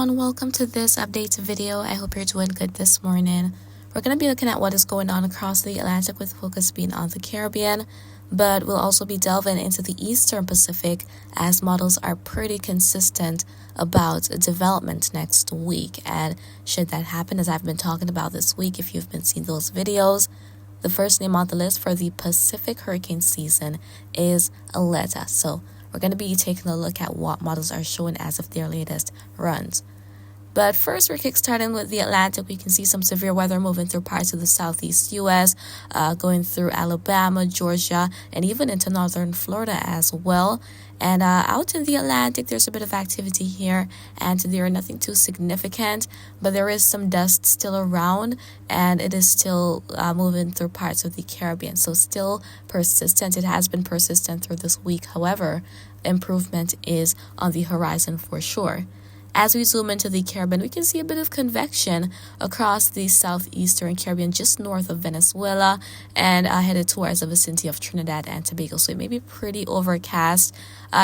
everyone, welcome to this update video. I hope you're doing good this morning. We're going to be looking at what is going on across the Atlantic with focus being on the Caribbean, but we'll also be delving into the Eastern Pacific as models are pretty consistent about development next week. And should that happen, as I've been talking about this week, if you've been seeing those videos, the first name on the list for the Pacific hurricane season is ALETTA. So we're going to be taking a look at what models are showing as of their latest runs. But first, we're kickstarting with the Atlantic. We can see some severe weather moving through parts of the southeast U.S., going through Alabama, Georgia, and even into northern Florida as well. And out in the Atlantic, there's a bit of activity here, and there are nothing too significant, but there is some dust still around, and it is still moving through parts of the Caribbean. So still persistent. It has been persistent through this week. However, improvement is on the horizon for sure. As we zoom into the Caribbean, we can see a bit of convection across the southeastern Caribbean, just north of Venezuela, and headed towards the vicinity of Trinidad and Tobago. So it may be pretty overcast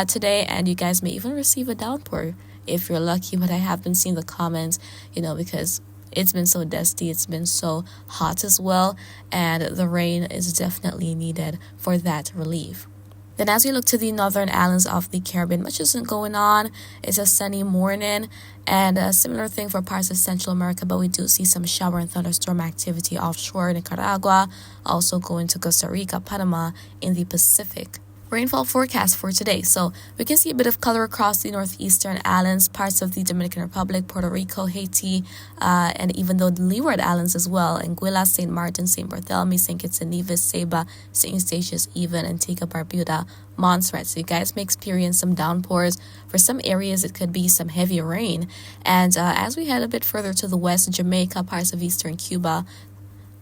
today, and you guys may even receive a downpour if you're lucky. But I have been seeing the comments, because it's been so dusty, it's been so hot as well, and the rain is definitely needed for that relief. Then as we look to the northern islands of the Caribbean, much isn't going on. It's a sunny morning, and a similar thing for parts of Central America, but we do see some shower and thunderstorm activity offshore Nicaragua, also going to Costa Rica, Panama in the Pacific. Rainfall forecast for today. So we can see a bit of color across the northeastern islands, parts of the Dominican Republic, Puerto Rico, Haiti, and even though the Leeward Islands as well, Anguilla, St. Martin, St. Bartholomew, St. Kitts and Nevis, Saba, St. Eustatius, even Antigua, Barbuda, Montserrat. So you guys may experience some downpours. For some areas, it could be some heavy rain. And as we head a bit further to the west, Jamaica, parts of eastern Cuba,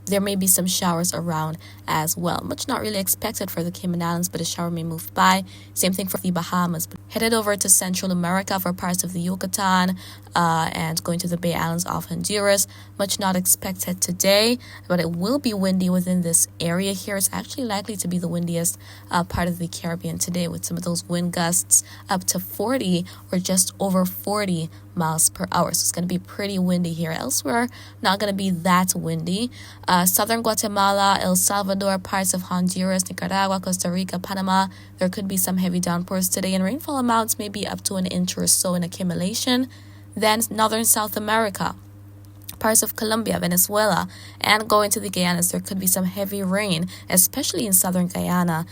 there may be some showers around as well. Much not really expected for the Cayman Islands, but a shower may move by. Same thing for the Bahamas. Headed over to Central America for parts of the Yucatan and going to the Bay Islands off Honduras. Much not expected today, but it will be windy within this area here. It's actually likely to be the windiest part of the Caribbean today, with some of those wind gusts up to 40 or just over 40 miles per hour. So it's going to be pretty windy here. Elsewhere, not going to be that windy. Southern Guatemala, El Salvador, parts of Honduras, Nicaragua, Costa Rica, Panama, there could be some heavy downpours today, and rainfall amounts may be up to an inch or so in accumulation. Then northern South America, parts of Colombia, Venezuela, and going to the Guyanas, there could be some heavy rain, especially in southern Guyana.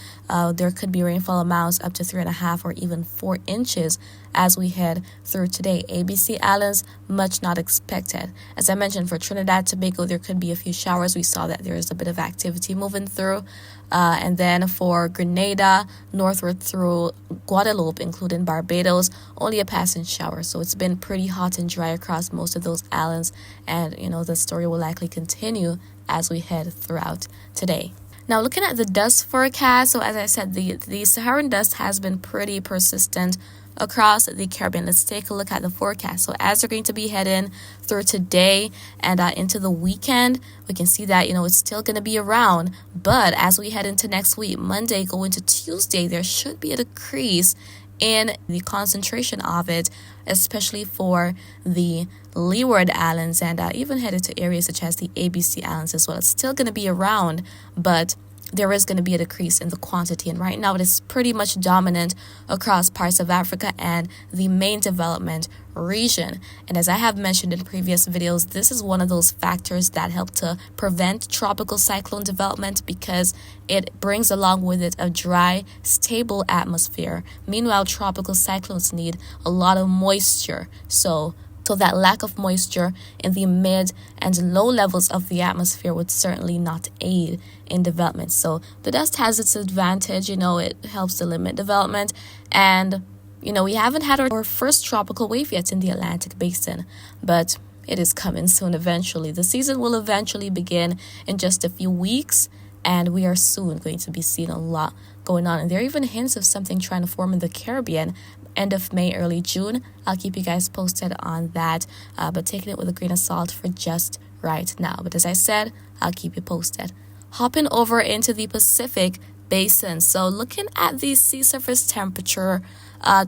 There could be rainfall amounts up to 3.5 or even 4 inches as we head through today. ABC Islands, much not expected. As I mentioned, for Trinidad, Tobago, there could be a few showers. We saw that there is a bit of activity moving through. And then for Grenada, northward through Guadeloupe, including Barbados, only a passing shower. So it's been pretty hot and dry across most of those islands. And, the story will likely continue as we head throughout today. Now, looking at the dust forecast, so as I said, the Saharan dust has been pretty persistent across the Caribbean. Let's take a look at the forecast. So as we're going to be heading through today and into the weekend, we can see that, it's still going to be around. But as we head into next week, Monday going to Tuesday, there should be a decrease in the concentration of it, especially for the Leeward Islands and even headed to areas such as the ABC Islands as well. It's still going to be around, but there is going to be a decrease in the quantity. And right now it is pretty much dominant across parts of Africa and the main development region. And as I have mentioned in previous videos, this is one of those factors that help to prevent tropical cyclone development because it brings along with it a dry, stable atmosphere. Meanwhile, tropical cyclones need a lot of moisture. So that lack of moisture in the mid and low levels of the atmosphere would certainly not aid in development. So the dust has its advantage, it helps to limit development. And, we haven't had our first tropical wave yet in the Atlantic basin, but it is coming soon eventually. The season will eventually begin in just a few weeks, and we are soon going to be seeing a lot going on. And there are even hints of something trying to form in the Caribbean end of May, early June. I'll keep you guys posted on that, but taking it with a grain of salt for just right now. But as I said, I'll keep you posted. Hopping over into the Pacific basin. So looking at the sea surface temperature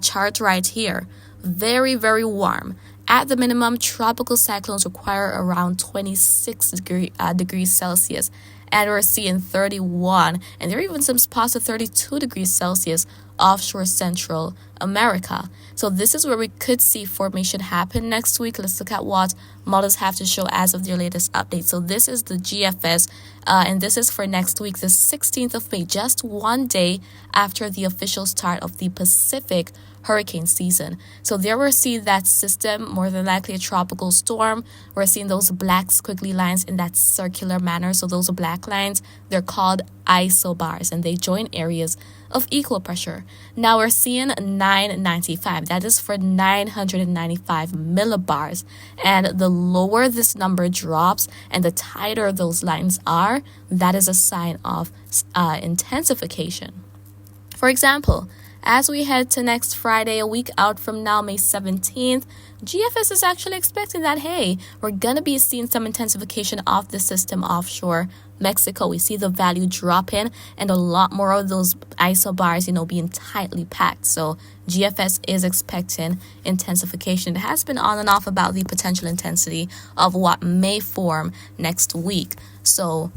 chart right here, very, very warm. At the minimum, tropical cyclones require around 26 degrees Celsius, and we're seeing 31, and there are even some spots of 32 degrees Celsius offshore Central America. So this is where we could see formation happen next week. Let's look at what models have to show as of their latest update. So this is the GFS, and this is for next week, the 16th of May, just one day after the official start of the Pacific hurricane season. So there we're seeing that system, more than likely a tropical storm. We're seeing those black squiggly lines in that circular manner. So those black lines, they're called isobars, and they join areas of equal pressure. Now we're seeing 995. That is for 995 millibars. And the lower this number drops and the tighter those lines are, that is a sign of intensification. For example, as we head to next Friday, a week out from now, May 17th, GFS is actually expecting that, hey, we're going to be seeing some intensification of the system offshore Mexico. We see the value dropping and a lot more of those isobars, being tightly packed. So GFS is expecting intensification. It has been on and off about the potential intensity of what may form next week. So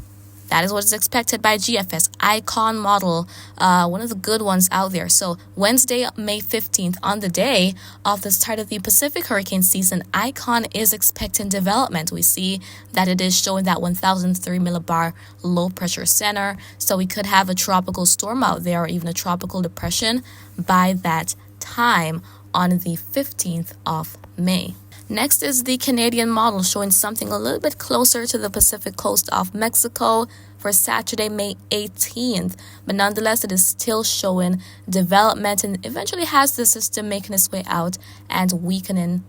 that is what is expected by GFS. Icon model, one of the good ones out there. So Wednesday, May 15th, on the day of the start of the Pacific hurricane season, Icon is expecting development. We see that it is showing that 1003 millibar low pressure center. So we could have a tropical storm out there or even a tropical depression by that time on the 15th of May. Next is the Canadian model, showing something a little bit closer to the Pacific coast of Mexico for Saturday, May 18th. But nonetheless, it is still showing development and eventually has the system making its way out and weakening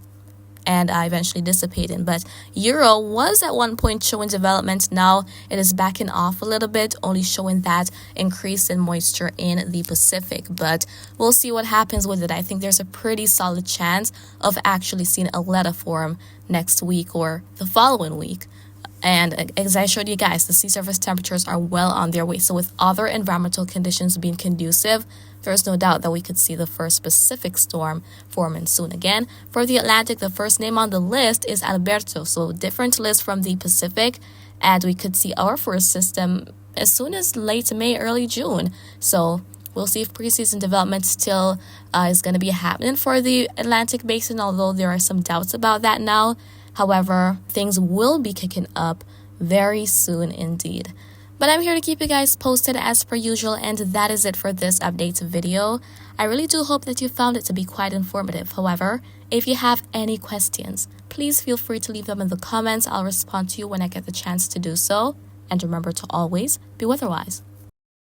and eventually dissipating. But Euro was at one point showing development. Now it is backing off a little bit, only showing that increase in moisture in the Pacific. But we'll see what happens with it. I think there's a pretty solid chance of actually seeing ALETTA form next week or the following week. And as I showed you guys, the sea surface temperatures are well on their way. So with other environmental conditions being conducive, there's no doubt that we could see the first Pacific storm forming soon. Again, for the Atlantic, the first name on the list is Alberto. So different list from the Pacific. And we could see our first system as soon as late May, early June. So we'll see if preseason development still is going to be happening for the Atlantic basin, although there are some doubts about that now. However, things will be kicking up very soon indeed. But I'm here to keep you guys posted as per usual, and that is it for this update video. I really do hope that you found it to be quite informative. However, if you have any questions, please feel free to leave them in the comments. I'll respond to you when I get the chance to do so. And remember to always be weatherwise.